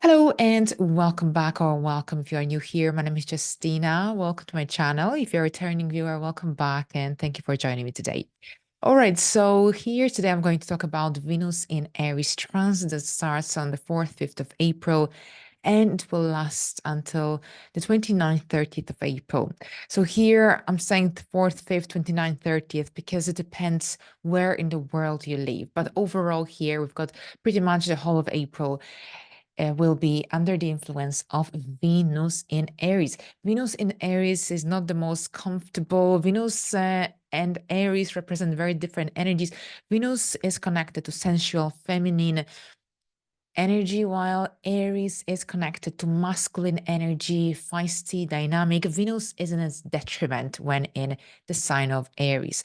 Hello and welcome back or welcome if you are new here. My name is Justina. Welcome to my channel. If you're a returning viewer, welcome back and thank you for joining me today. All right, so here today I'm going to talk about Venus in Aries transit that starts on the 4th, 5th of April and it will last until the 29th, 30th of April. So here I'm saying the 4th, 5th, 29th, 30th because it depends where in the world you live. But overall here we've got pretty much the whole of April will be under the influence of Venus in Aries. Venus in Aries is not the most comfortable. Venus and Aries represent very different energies. Venus is connected to sensual, feminine energy, while Aries is connected to masculine energy, feisty, dynamic. Venus is in its detriment when in the sign of Aries.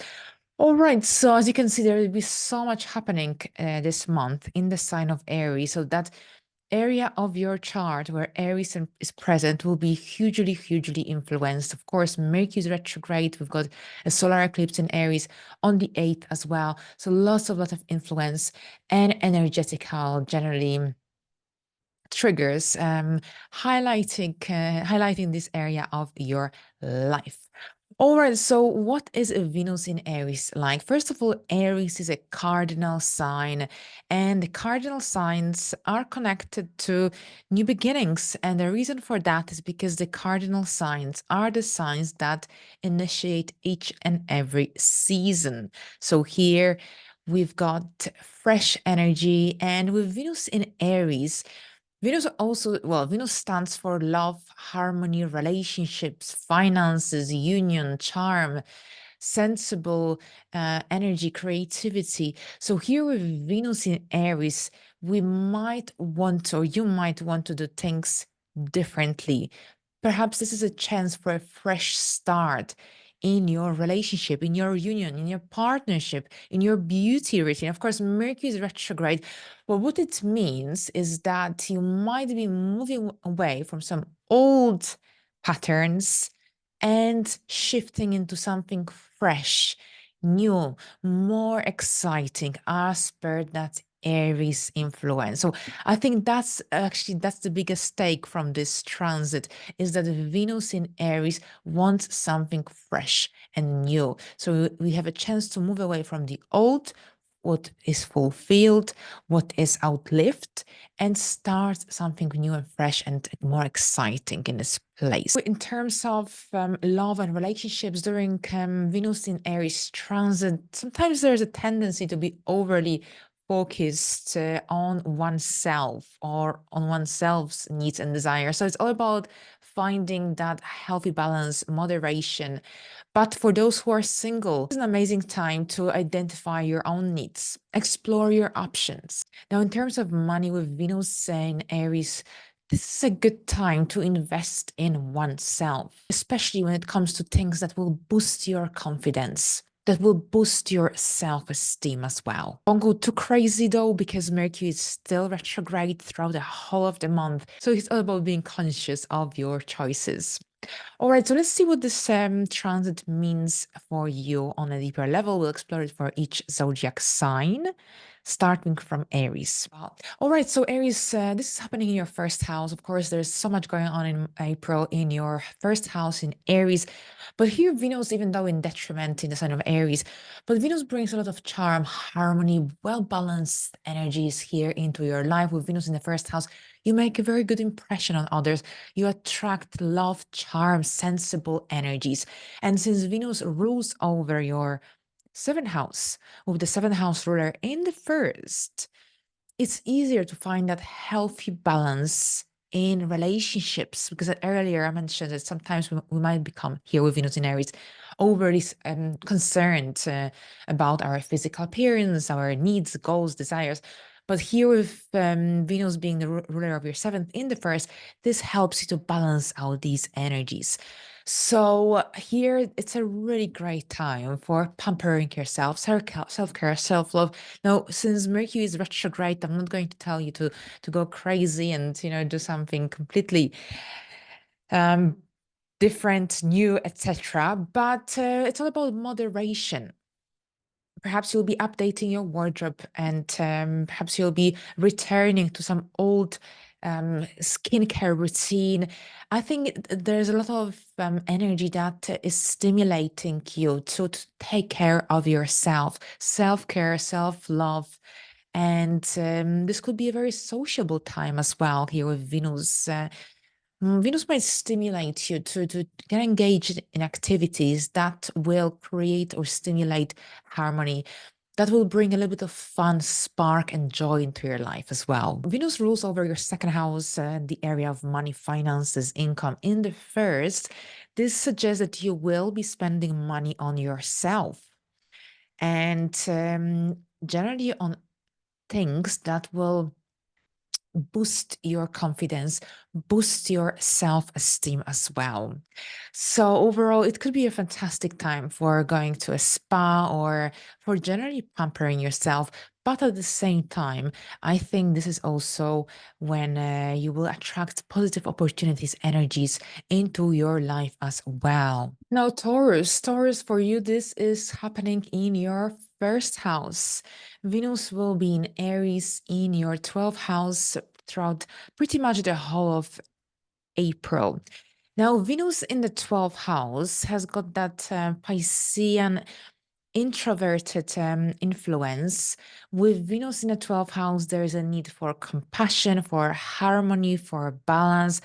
All right, so as you can see, there will be so much happening this month in the sign of Aries. So that area of your chart where Aries is present will be hugely influenced. Of course, Mercury is retrograde. We've got a solar eclipse in Aries on the 8th as well. So lot of influence and energetical, generally triggers highlighting this area of your life. All right, so what is a Venus in Aries like? First of all, Aries is a cardinal sign, and the cardinal signs are connected to new beginnings. And the reason for that is because the cardinal signs are the signs that initiate each and every season. So here we've got fresh energy, and with Venus in Aries, Venus stands for love, harmony, relationships, finances, union, charm, sensible energy, creativity. So here with Venus in Aries, we might want to, or you might want to do things differently. Perhaps this is a chance for a fresh start in your relationship, in your union, in your partnership, in your beauty routine. Of course, Mercury is retrograde. Well, what it means is that you might be moving away from some old patterns and shifting into something fresh, new, more exciting as per that Aries influence. So I think that's the biggest take from this transit is that Venus in Aries wants something fresh and new. So we have a chance to move away from the old, what is fulfilled, what is outlived, and start something new and fresh and more exciting in this place. In terms of love and relationships during Venus in Aries transit, sometimes there's a tendency to be overly focused on oneself or on oneself's needs and desires. So it's all about finding that healthy balance, moderation. But for those who are single, it's an amazing time to identify your own needs, explore your options. Now, in terms of money with Venus in Aries, this is a good time to invest in oneself, especially when it comes to things that will boost your confidence, that will boost your self-esteem as well. Don't go too crazy though, because Mercury is still retrograde throughout the whole of the month. So it's all about being conscious of your choices. All right, so let's see what this transit means for you on a deeper level. We'll explore it for each zodiac sign, starting from Aries. All right, so Aries, this is happening in your first house. Of course, there's so much going on in April in your first house in Aries. But here, Venus, even though in detriment in the sign of Aries, but Venus brings a lot of charm, harmony, well-balanced energies here into your life. With Venus in the first house, you make a very good impression on others. You attract love, charm, sensible energies. And since Venus rules over your seventh house, with the seventh house ruler in the first, it's easier to find that healthy balance in relationships, because earlier I mentioned that sometimes we might become, here with Venus in Aries, overly concerned about our physical appearance, our needs, goals, desires. But here with Venus being the ruler of your seventh in the first, this helps you to balance out these energies. So here it's a really great time for pampering yourself, self-care, self-love. Now, since Mercury is retrograde, I'm not going to tell you to go crazy and do something completely different, new, etc. But it's all about moderation. Perhaps you'll be updating your wardrobe, and perhaps you'll be returning to some old skincare routine. I think there's a lot of energy that is stimulating you to take care of yourself, self-care, self-love. And this could be a very sociable time as well here with Venus. Venus might stimulate you to get engaged in activities that will create or stimulate harmony, that will bring a little bit of fun, spark, and joy into your life as well. Venus rules over your second house, the area of money, finances, income. In the first, this suggests that you will be spending money on yourself and generally on things that will boost your confidence, boost your self-esteem as well. So overall, it could be a fantastic time for going to a spa or for generally pampering yourself. But at the same time, I think this is also when you will attract positive opportunities, energies into your life as well. Now, Taurus, for you, this is happening in your first house. Venus will be in Aries in your 12th house throughout pretty much the whole of April. Now, Venus in the 12th house has got that Piscean introverted influence. With Venus in the 12th house, there is a need for compassion, for harmony, for balance.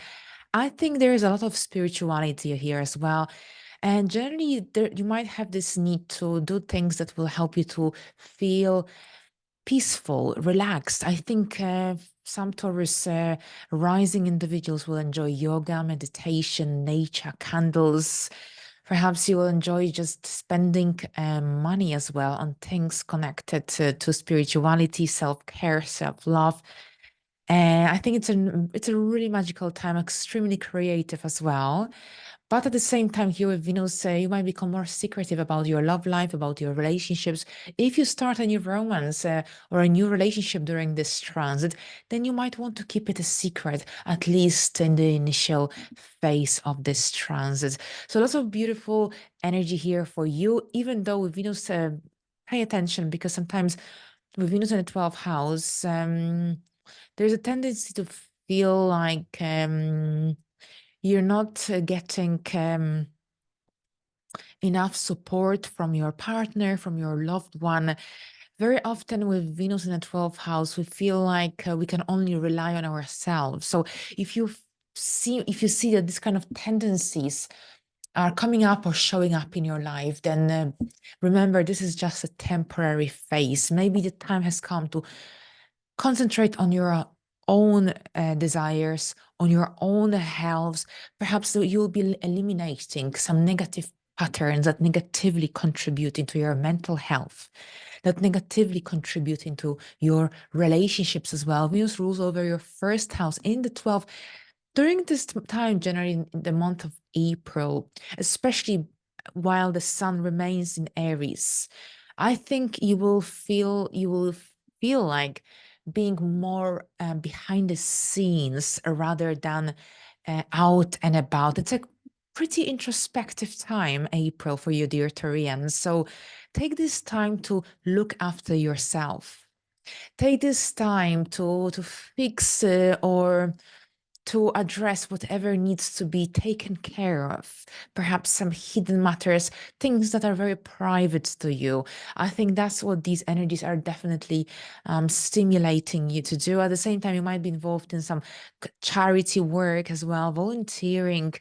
I think there is a lot of spirituality here as well. And generally, you might have this need to do things that will help you to feel peaceful, relaxed. I think some Taurus rising individuals will enjoy yoga, meditation, nature, candles. Perhaps you will enjoy just spending money as well on things connected to spirituality, self-care, self-love. I think it's a really magical time, extremely creative as well. But at the same time, here with Venus, you might become more secretive about your love life, about your relationships. If you start a new romance or a new relationship during this transit, then you might want to keep it a secret, at least in the initial phase of this transit. So lots of beautiful energy here for you, even though with Venus, pay attention because sometimes with Venus in the 12th house, there's a tendency to feel like you're not getting enough support from your partner, from your loved one. Very often with Venus in the 12th house, we feel like we can only rely on ourselves. So if you see that these kind of tendencies are coming up or showing up in your life, then remember this is just a temporary phase. Maybe the time has come to concentrate on your own desires, on your own health. Perhaps you'll be eliminating some negative patterns that negatively contribute into your mental health, that negatively contribute into your relationships as well. Venus rules over your first house in the 12th. During this time, generally in the month of April, especially while the sun remains in Aries, I think you will feel like being more behind the scenes rather than out and about. It's a pretty introspective time, April, for you, dear Taurians. So take this time to look after yourself. Take this time to fix or to address whatever needs to be taken care of, perhaps some hidden matters, things that are very private to you. I think that's what these energies are definitely stimulating you to do. At the same time, you might be involved in some charity work as well, volunteering.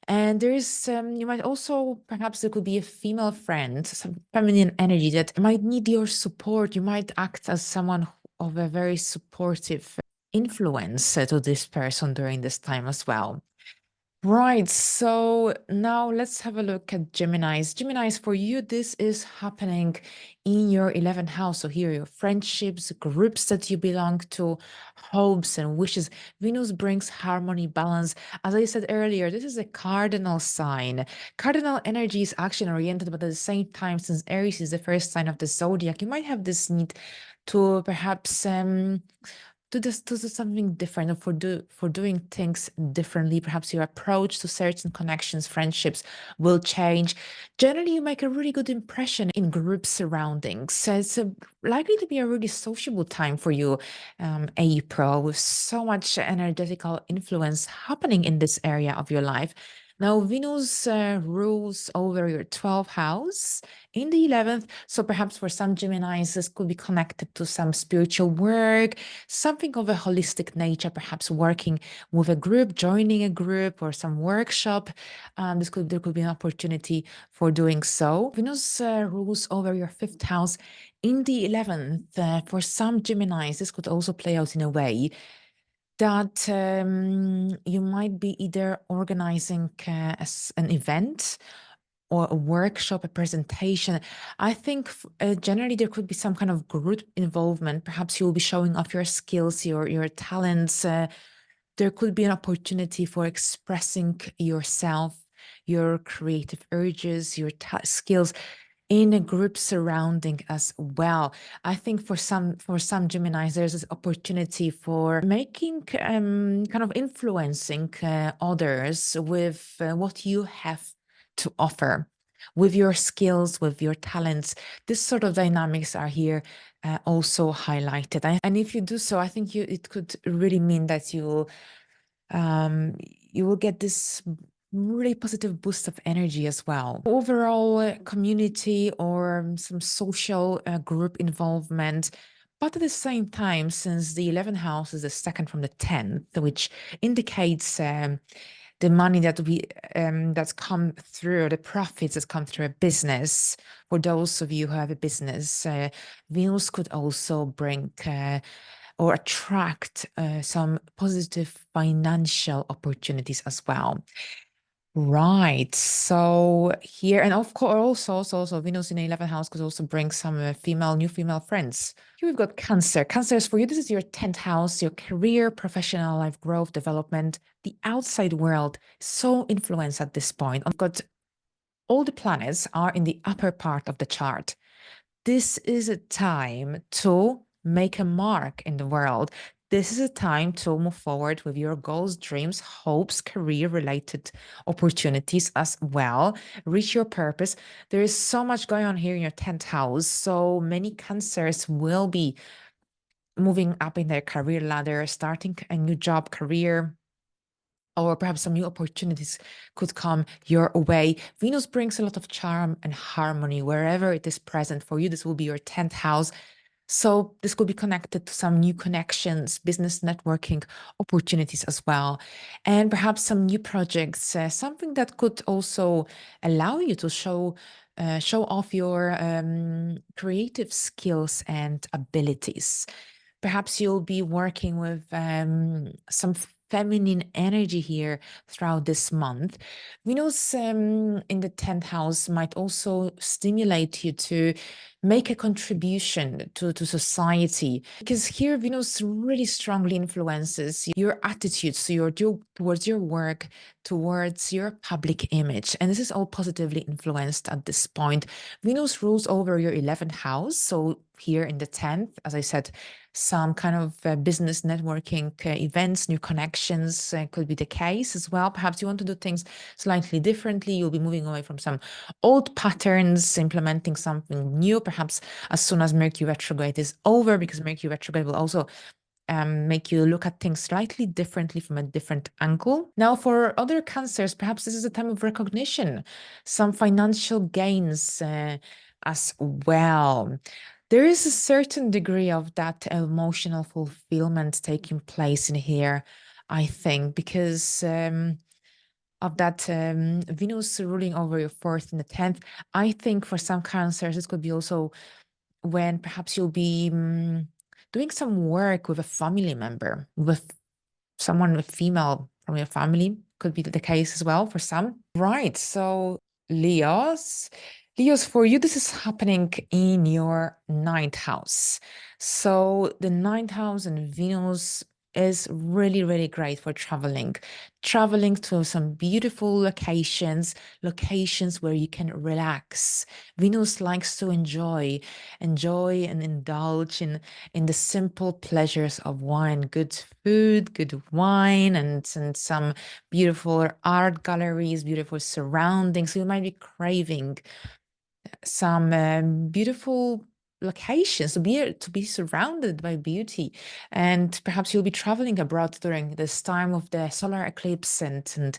And you might also, perhaps there could be a female friend, some feminine energy that might need your support. You might act as someone of a very supportive influence to this person during this time as well. Right, so now let's have a look at Geminis. Geminis, for you, this is happening in your 11th house. So here, your friendships, groups that you belong to, hopes and wishes. Venus brings harmony, balance. As I said earlier, this is a cardinal sign. Cardinal energy is action-oriented, but at the same time, since Aries is the first sign of the zodiac, you might have this need to perhaps to do something different, or for doing things differently. Perhaps your approach to certain connections, friendships will change. Generally, you make a really good impression in group surroundings. So it's likely to be a really sociable time for you, April, with so much energetical influence happening in this area of your life. Now, Venus rules over your 12th house in the 11th. So perhaps for some Geminis, this could be connected to some spiritual work, something of a holistic nature, perhaps working with a group, joining a group or some workshop. There could be an opportunity for doing so. Venus rules over your 5th house in the 11th. For some Geminis, this could also play out in a way that you might be either organizing an event or a workshop, a presentation. I think generally there could be some kind of group involvement. Perhaps you'll be showing off your skills, your talents. There could be an opportunity for expressing yourself, your creative urges, your skills in a group surrounding as well. I think for some Geminis, there's this opportunity for making kind of influencing others with what you have to offer, with your skills, with your talents. This sort of dynamics are here also highlighted. And if you do so, I think it could really mean that you will get this really positive boost of energy as well. Overall, community or some social group involvement. But at the same time, since the 11th house is the second from the 10th, which indicates the money that's come through, the profits that come through a business. For those of you who have a business, Venus could also bring or attract some positive financial opportunities as well. Right. So here, and of course, also Venus in the 11th house could also bring some new female friends. Here we've got Cancer. Cancer is for you. This is your 10th house, your career, professional life, growth, development. The outside world is so influenced at this point. I've got all the planets are in the upper part of the chart. This is a time to make a mark in the world. This is a time to move forward with your goals, dreams, hopes, career-related opportunities as well. Reach your purpose. There is so much going on here in your 10th house. So many Cancers will be moving up in their career ladder, starting a new job, career, or perhaps some new opportunities could come your way. Venus brings a lot of charm and harmony wherever it is present for you. This will be your 10th house. So this could be connected to some new connections, business networking opportunities as well, and perhaps some new projects, something that could also allow you to show off your creative skills and abilities. Perhaps you'll be working with some feminine energy here throughout this month. Venus in the 10th house might also stimulate you to make a contribution to society, because here Venus really strongly influences your attitudes towards your work, towards your public image. And this is all positively influenced at this point. Venus rules over your 11th house. So here in the 10th, as I said, some kind of business networking events, new connections could be the case as well. Perhaps you want to do things slightly differently. You'll be moving away from some old patterns, implementing something new, perhaps as soon as Mercury retrograde is over, because Mercury retrograde will also make you look at things slightly differently from a different angle. Now, for other Cancers, perhaps this is a time of recognition, some financial gains as well. There is a certain degree of that emotional fulfillment taking place in here, I think, because of that Venus ruling over your 4th and the 10th. I think for some Cancers, this could be also when perhaps you'll be doing some work with a family member, with someone, with female from your family, could be the case as well for some. Right. So Leos, for you, this is happening in your 9th house. So the 9th house and Venus is really, really great for traveling to some beautiful locations where you can relax. Venus likes to enjoy and indulge in the simple pleasures of wine, good food, good wine, and some beautiful art galleries, beautiful surroundings. So you might be craving some beautiful locations to be surrounded by beauty, and perhaps you'll be traveling abroad during this time of the solar eclipse and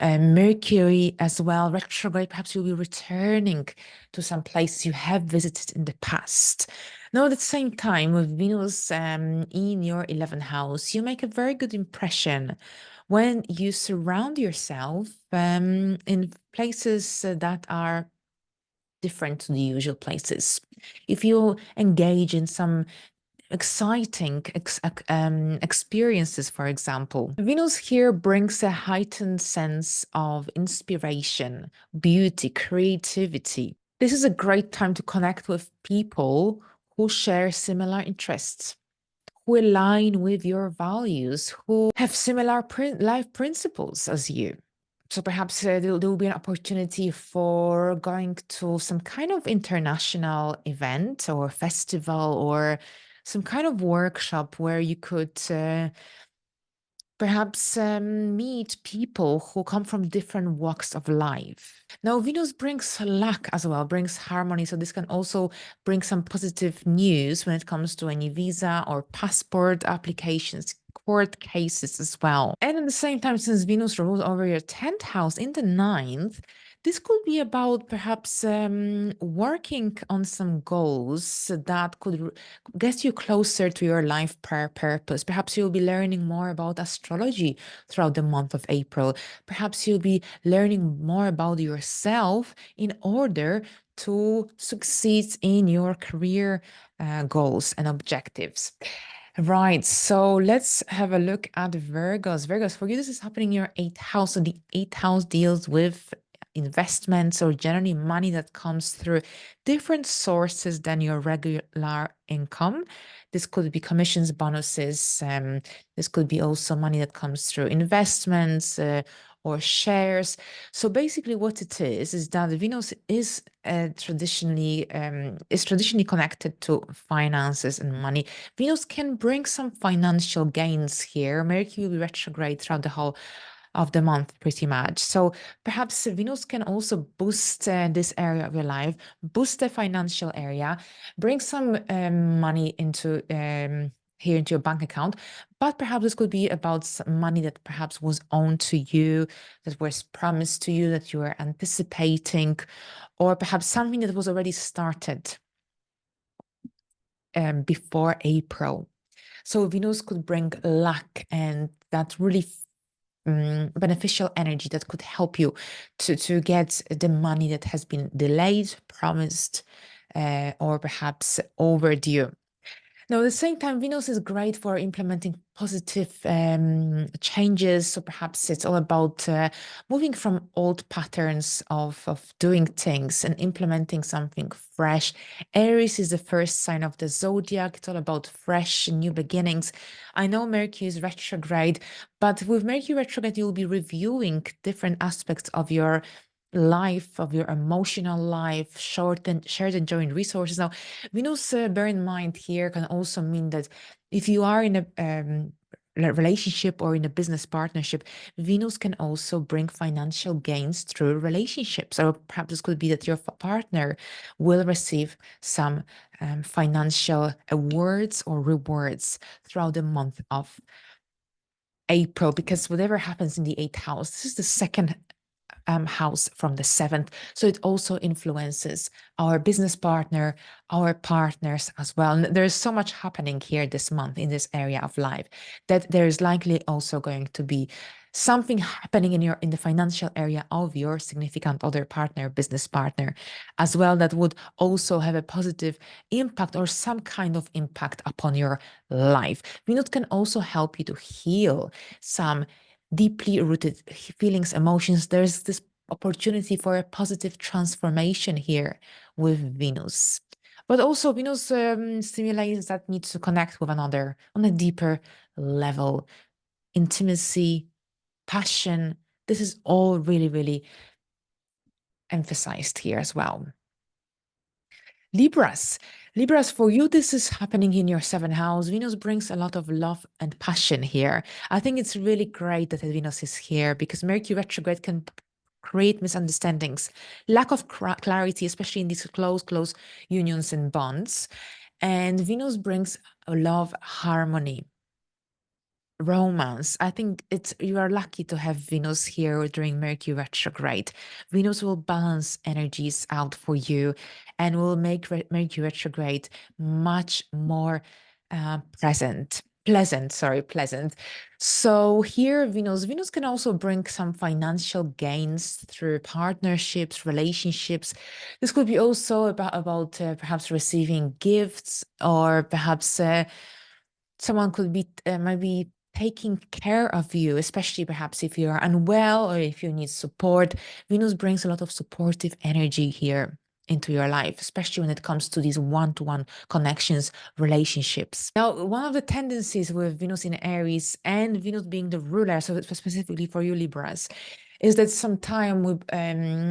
Mercury as well retrograde. Perhaps you'll be returning to some places you have visited in the past. Now, at the same time, with Venus in your 11th house, you make a very good impression when you surround yourself in places that are different to the usual places. If you engage in some exciting experiences, for example, Venus here brings a heightened sense of inspiration, beauty, creativity. This is a great time to connect with people who share similar interests, who align with your values, who have similar life principles as you. So perhaps there'll be an opportunity for going to some kind of international event or festival or some kind of workshop where you could perhaps meet people who come from different walks of life. Now, Venus brings luck as well, brings harmony. So this can also bring some positive news when it comes to any visa or passport applications, court cases as well. And at the same time, since Venus rules over your 10th house in the ninth, this could be about perhaps working on some goals that could get you closer to your life purpose. Perhaps you'll be learning more about astrology throughout the month of April. Perhaps you'll be learning more about yourself in order to succeed in your career goals and objectives. Right, so let's have a look at Virgos. Virgos, for you, this is happening in your 8th house. So the 8th house deals with investments or generally money that comes through different sources than your regular income. This could be commissions, bonuses. This could be also money that comes through investments or shares. So basically, what it is that Venus is traditionally connected to finances and money. Venus can bring some financial gains here. Mercury will retrograde throughout the whole of the month, pretty much. So perhaps Venus can also boost this area of your life, boost the financial area, bring some money into here into your bank account. But perhaps this could be about some money that perhaps was owed to you, that was promised to you, that you were anticipating, or perhaps something that was already started before April. So Venus could bring luck and that really beneficial energy that could help you to get the money that has been delayed, promised, or perhaps overdue. Now, at the same time, Venus is great for implementing positive changes. So perhaps it's all about moving from old patterns of doing things and implementing something fresh. Aries is the first sign of the zodiac. It's all about fresh, new beginnings. I know Mercury is retrograde, but with Mercury retrograde, you'll be reviewing different aspects of your life, of your emotional life, shared and joint resources. Now, Venus, bear in mind here, can also mean that if you are in a relationship or in a business partnership, Venus can also bring financial gains through relationships. Or perhaps this could be that your partner will receive some financial awards or rewards throughout the month of April, because whatever happens in the 8th house, this is the second house from the 7th. So it also influences our business partner, our partners as well. And there's so much happening here this month in this area of life that there is likely also going to be something happening in the financial area of your significant other partner, business partner as well, that would also have a positive impact or some kind of impact upon your life. Venus can also help you to heal some deeply rooted feelings, emotions. There's this opportunity for a positive transformation here with Venus. But also Venus stimulates that need to connect with another on a deeper level. Intimacy, passion, this is all really, really emphasized here as well. Libras. Libras, for you, this is happening in your seventh house. Venus brings a lot of love and passion here. I think it's really great that Venus is here because Mercury retrograde can create misunderstandings, lack of clarity, especially in these close unions and bonds. And Venus brings love, harmony, romance. I think you are lucky to have Venus here during Mercury retrograde. Venus will balance energies out for you and will make Mercury retrograde much more pleasant. So here, Venus can also bring some financial gains through partnerships, relationships. This could be also about perhaps receiving gifts, or perhaps someone could be maybe taking care of you, especially perhaps if you are unwell or if you need support. Venus brings a lot of supportive energy here into your life, especially when it comes to these one-to-one connections, relationships. Now, one of the tendencies with Venus in Aries and Venus being the ruler, so specifically for you Libras, is that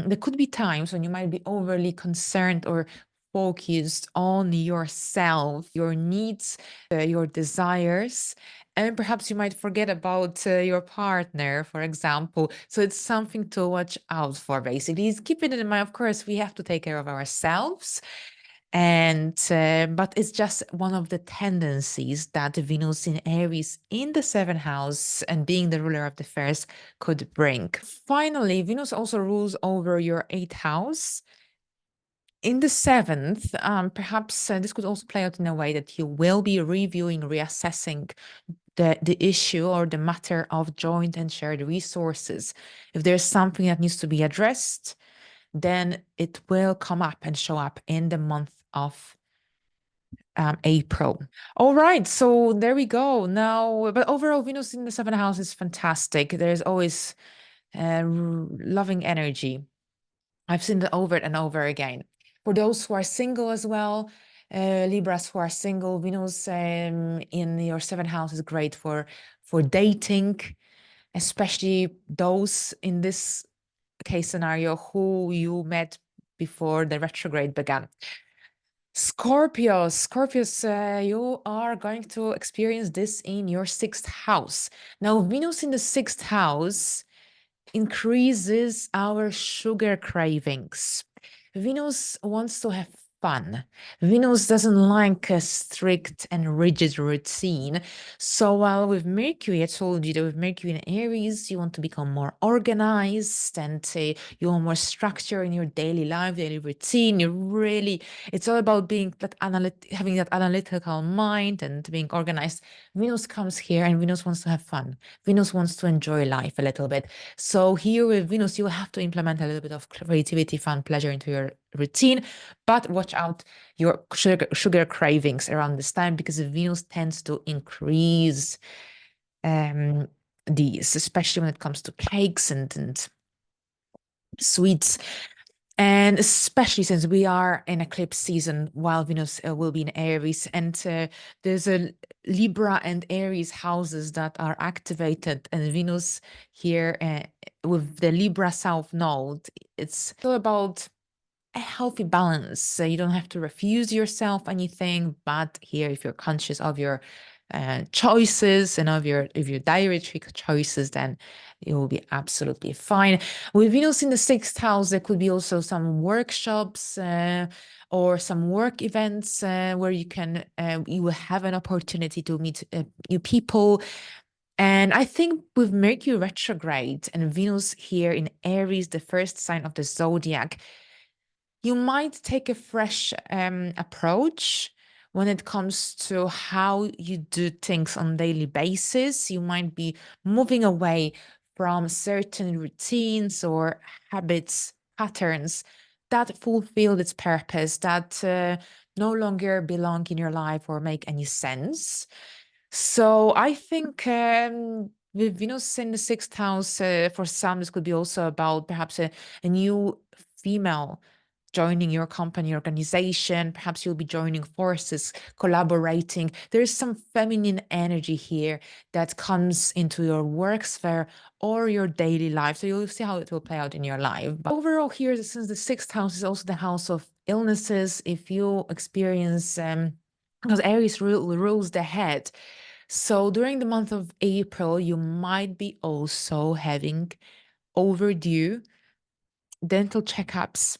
there could be times when you might be overly concerned or focused on yourself, your needs, your desires, and perhaps you might forget about your partner, for example. So it's something to watch out for, basically. Keep it in mind, of course, we have to take care of ourselves. And but it's just one of the tendencies that Venus in Aries in the seventh house and being the ruler of the first could bring. Finally, Venus also rules over your eighth house. In the seventh, perhaps this could also play out in a way that you will be reviewing, reassessing the issue or the matter of joint and shared resources. If there's something that needs to be addressed, then it will come up and show up in the month of April. All right, so there we go. Now, but overall, Venus in the seventh house is fantastic. There's always loving energy. I've seen it over and over again. For those who are single as well, Libras who are single, Venus in your seventh house is great for dating, especially those in this case scenario who you met before the retrograde began. Scorpios, you are going to experience this in your sixth house. Now, Venus in the sixth house increases our sugar cravings. Venus wants to have fun. Venus doesn't like a strict and rigid routine. So while with Mercury, I told you that with Mercury in Aries, you want to become more organized and you want more structure in your daily life, daily routine. It's all about being having that analytical mind and being organized. Venus comes here and Venus wants to have fun. Venus wants to enjoy life a little bit. So here with Venus, you have to implement a little bit of creativity, fun, pleasure into your routine, but watch out your sugar cravings around this time because Venus tends to increase these, especially when it comes to cakes and sweets. And especially since we are in eclipse season while Venus will be in Aries, and there's a Libra and Aries houses that are activated, and Venus here with the Libra South Node, it's all about a healthy balance. So you don't have to refuse yourself anything, but here, if you're conscious of your choices and of your dietary choices, then it will be absolutely fine. With Venus in the sixth house, there could be also some workshops or some work events where you will have an opportunity to meet new people. And I think with Mercury retrograde and Venus here in Aries, the first sign of the zodiac, you might take a fresh approach when it comes to how you do things on a daily basis. You might be moving away from certain routines or habits, patterns that fulfill its purpose, that no longer belong in your life or make any sense. So I think with Venus in the sixth house, for some, this could be also about perhaps a new female joining your company organization. Perhaps you'll be joining forces, collaborating. There is some feminine energy here that comes into your work sphere or your daily life. So you'll see how it will play out in your life. But overall here, since the sixth house is also the house of illnesses, if you experience, because Aries rules the head. So during the month of April, you might be also having overdue dental checkups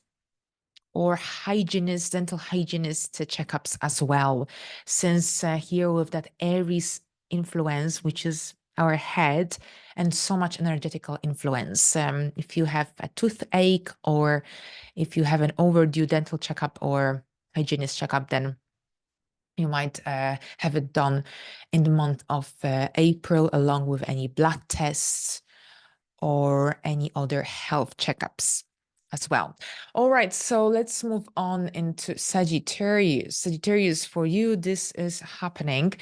or dental hygienist checkups as well. Since here with that Aries influence, which is our head, and so much energetical influence. If you have a toothache or if you have an overdue dental checkup or hygienist checkup, then you might have it done in the month of April, along with any blood tests or any other health checkups as well. All right, so let's move on into Sagittarius. Sagittarius, for you, this is happening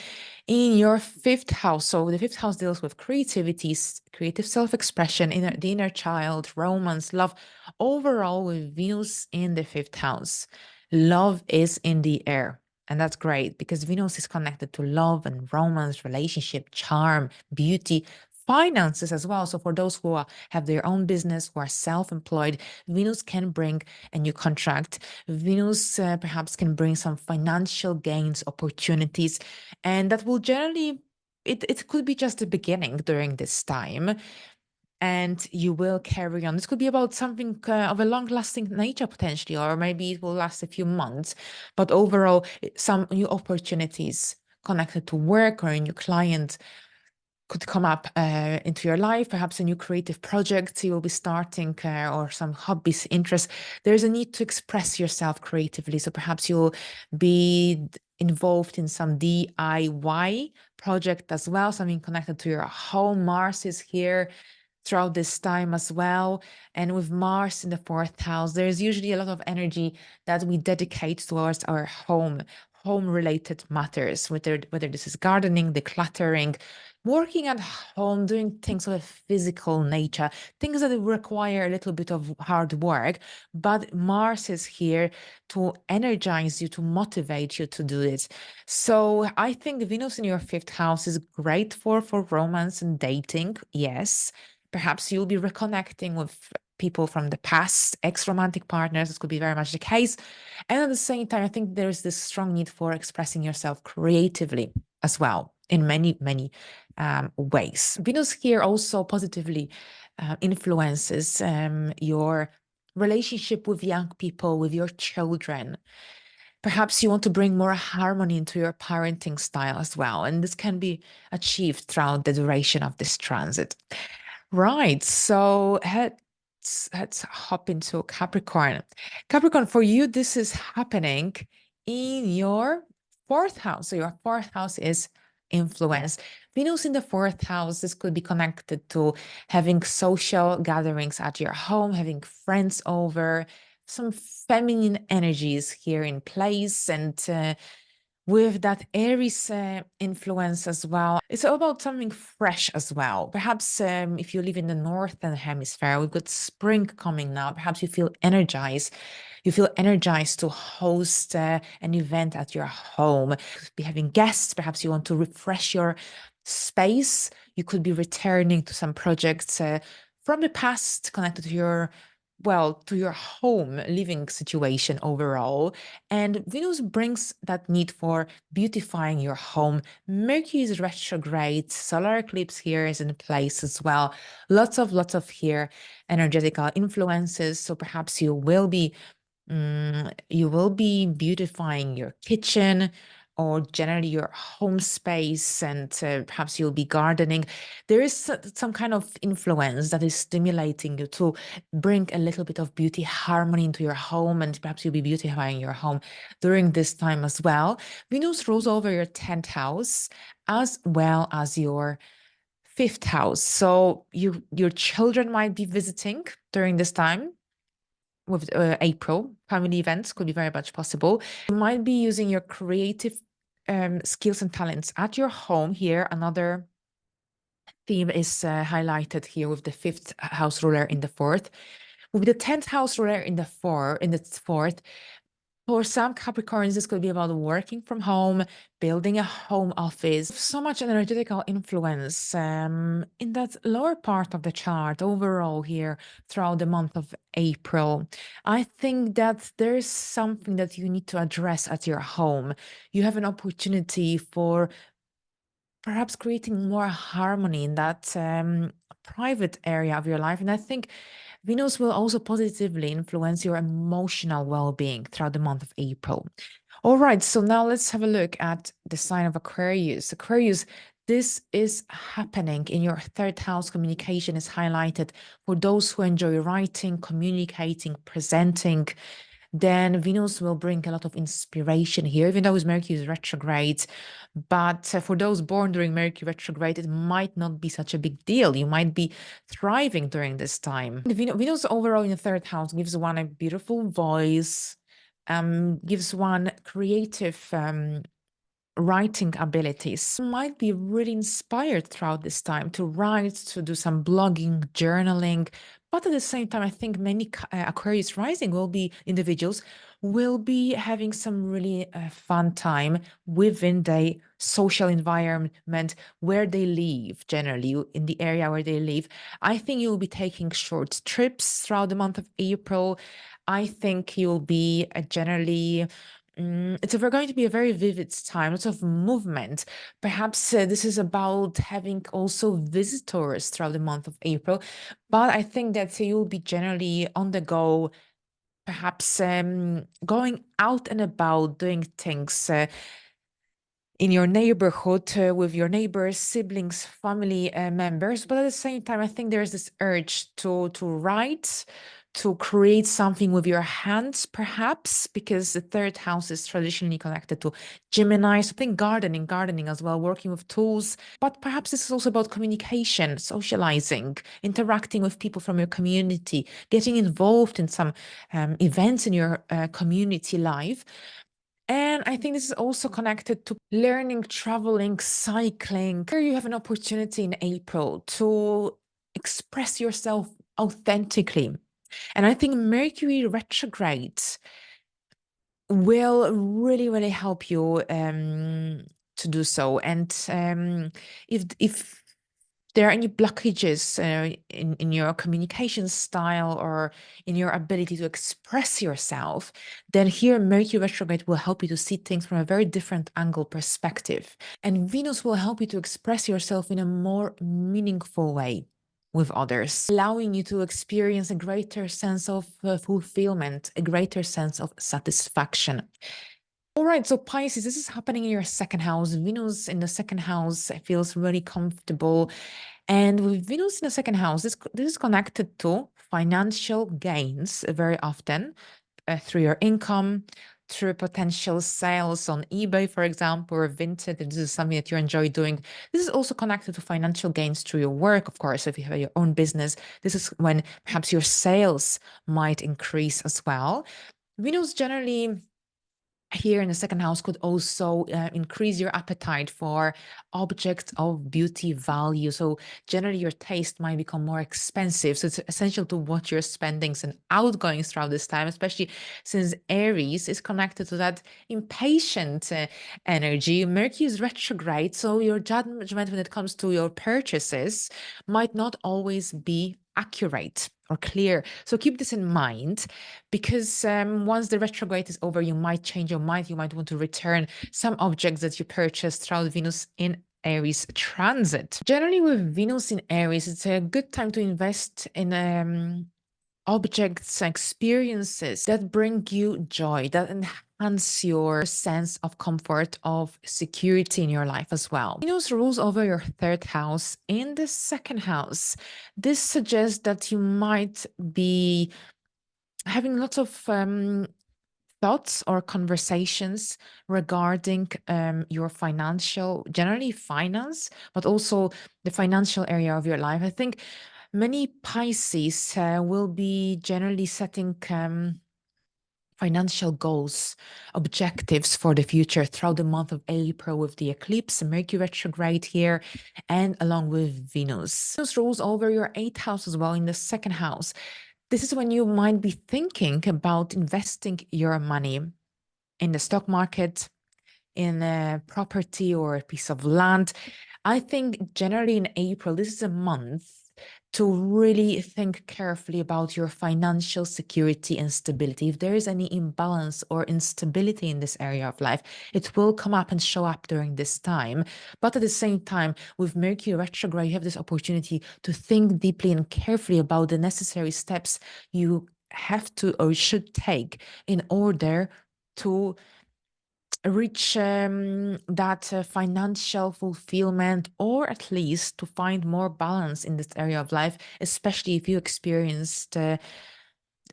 in your fifth house. So the fifth house deals with creativity, creative self-expression, the inner child, romance, love. Overall, with Venus in the fifth house, love is in the air. And that's great because Venus is connected to love and romance, relationship, charm, beauty, finances as well. So for those who have their own business, who are self-employed, Venus can bring a new contract. Venus perhaps can bring some financial gains, opportunities, and that will generally, it could be just the beginning during this time. And you will carry on. This could be about something of a long-lasting nature potentially, or maybe it will last a few months. But overall, some new opportunities connected to work or a new client could come up into your life, perhaps a new creative project you will be starting or some hobbies, interests. There's a need to express yourself creatively. So perhaps you'll be involved in some DIY project as well, something connected to your home. Mars is here throughout this time as well. And with Mars in the fourth house, there's usually a lot of energy that we dedicate towards our home related matters, whether this is gardening, decluttering, working at home, doing things of a physical nature, things that require a little bit of hard work. But Mars is here to energize you, to motivate you to do it. So I think Venus in your fifth house is great for romance and dating. Yes. Perhaps you'll be reconnecting with people from the past, ex-romantic partners. This could be very much the case. And at the same time, I think there's this strong need for expressing yourself creatively as well in many, many ways. Venus here also positively influences your relationship with young people, with your children. Perhaps you want to bring more harmony into your parenting style as well. And this can be achieved throughout the duration of this transit. Right. So let's hop into Capricorn. Capricorn, for you, this is happening in your fourth house. So your fourth house is influence. Venus in the fourth house, this could be connected to having social gatherings at your home, having friends over, some feminine energies here in place, and with that Aries influence as well. It's all about something fresh as well. Perhaps if you live in the northern hemisphere, we've got spring coming now. Perhaps you feel energized. You feel energized to host an event at your home. You could be having guests. Perhaps you want to refresh your space. You could be returning to some projects from the past connected to your home living situation overall. And Venus brings that need for beautifying your home. Mercury is retrograde, solar eclipse here is in place as well. Lots of here energetical influences. So perhaps you will be beautifying your kitchen or generally your home space, and perhaps you'll be gardening. There is some kind of influence that is stimulating you to bring a little bit of beauty, harmony into your home, and perhaps you'll be beautifying your home during this time as well. Venus rules over your 10th house as well as your fifth house. So your children might be visiting during this time with April. Family events could be very much possible. You might be using your creative skills and talents at your home here. Another theme is highlighted here with the fifth house ruler in the fourth. With the 10th house ruler in the fourth, for some Capricorns, this could be about working from home, building a home office. So much energetical influence in that lower part of the chart overall here throughout the month of April. I think that there's something that you need to address at your home. You have an opportunity for perhaps creating more harmony in that private area of your life. And I think Venus will also positively influence your emotional well being throughout the month of April. All right, so now let's have a look at the sign of Aquarius. Aquarius, this is happening in your third house. Communication is highlighted for those who enjoy writing, communicating, presenting. Then Venus will bring a lot of inspiration here, even though Mercury is retrograde. But for those born during Mercury retrograde, it might not be such a big deal. You might be thriving during this time. Venus overall in the third house gives one a beautiful voice, gives one creative writing abilities. You might be really inspired throughout this time to write, to do some blogging, journaling. But at the same time, I think many Aquarius rising individuals will be having some really fun time within the social environment where they live, generally in the area where they live. I think you'll be taking short trips throughout the month of April. I think you'll be generally it's going to be a very vivid time, lots of movement. Perhaps this is about having also visitors throughout the month of April, but I think that you'll be generally on the go, perhaps going out and about, doing things in your neighborhood with your neighbors, siblings, family members. But at the same time, I think there's this urge to write, to create something with your hands, perhaps, because the third house is traditionally connected to Gemini. So I think gardening as well, working with tools. But perhaps this is also about communication, socializing, interacting with people from your community, getting involved in some events in your community life. And I think this is also connected to learning, traveling, cycling. Here you have an opportunity in April to express yourself authentically. And I think Mercury retrograde will really, really help you to do so. And if there are any blockages in your communication style or in your ability to express yourself, then here Mercury retrograde will help you to see things from a very different angle perspective. And Venus will help you to express yourself in a more meaningful way with others, allowing you to experience a greater sense of fulfillment, a greater sense of satisfaction. All right, so Pisces, this is happening in your second house. Venus in the second house feels really comfortable. And with Venus in the second house, this is connected to financial gains very often through your income, through potential sales on eBay, for example, or Vinted. If this is something that you enjoy doing. This is also connected to financial gains through your work, of course. If you have your own business, this is when perhaps your sales might increase as well. Venus generally here in the second house could also increase your appetite for objects of beauty value. So generally your taste might become more expensive. So it's essential to watch your spendings and outgoings throughout this time, especially since Aries is connected to that impatient energy. Mercury is retrograde. So your judgment when it comes to your purchases might not always be accurate or clear. So keep this in mind because once the retrograde is over, you might change your mind. You might want to return some objects that you purchased throughout Venus in Aries transit. Generally, with Venus in Aries, it's a good time to invest in objects, experiences that bring you joy, that enhance your sense of comfort, of security in your life as well. Venus rules over your third house in the second house. This suggests that you might be having lots of thoughts or conversations regarding your financial, generally finance, but also the financial area of your life. I think many Pisces will be generally setting financial goals, objectives for the future throughout the month of April with the eclipse, Mercury retrograde here, and along with Venus. Venus rules over your eighth house as well in the second house. This is when you might be thinking about investing your money in the stock market, in a property or a piece of land. I think generally in April, this is a month to really think carefully about your financial security and stability. If there is any imbalance or instability in this area of life, it will come up and show up during this time. But at the same time, with Mercury retrograde, you have this opportunity to think deeply and carefully about the necessary steps you have to or should take in order to reach that financial fulfillment, or at least to find more balance in this area of life, especially if you experienced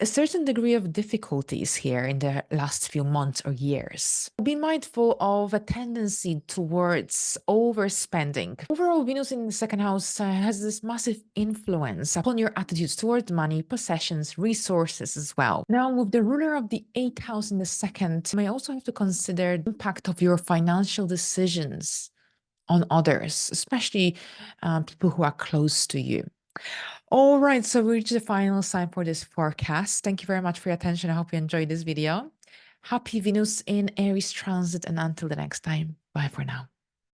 a certain degree of difficulties here in the last few months or years. Be mindful of a tendency towards overspending. Overall, Venus in the second house has this massive influence upon your attitudes towards money, possessions, resources as well. Now, with the ruler of the 8th house in the second, you may also have to consider the impact of your financial decisions on others, especially people who are close to you. All right, so we reached the final sign for this forecast. Thank you very much for your attention. I hope you enjoyed this video. Happy Venus in Aries transit, and until the next time, bye for now.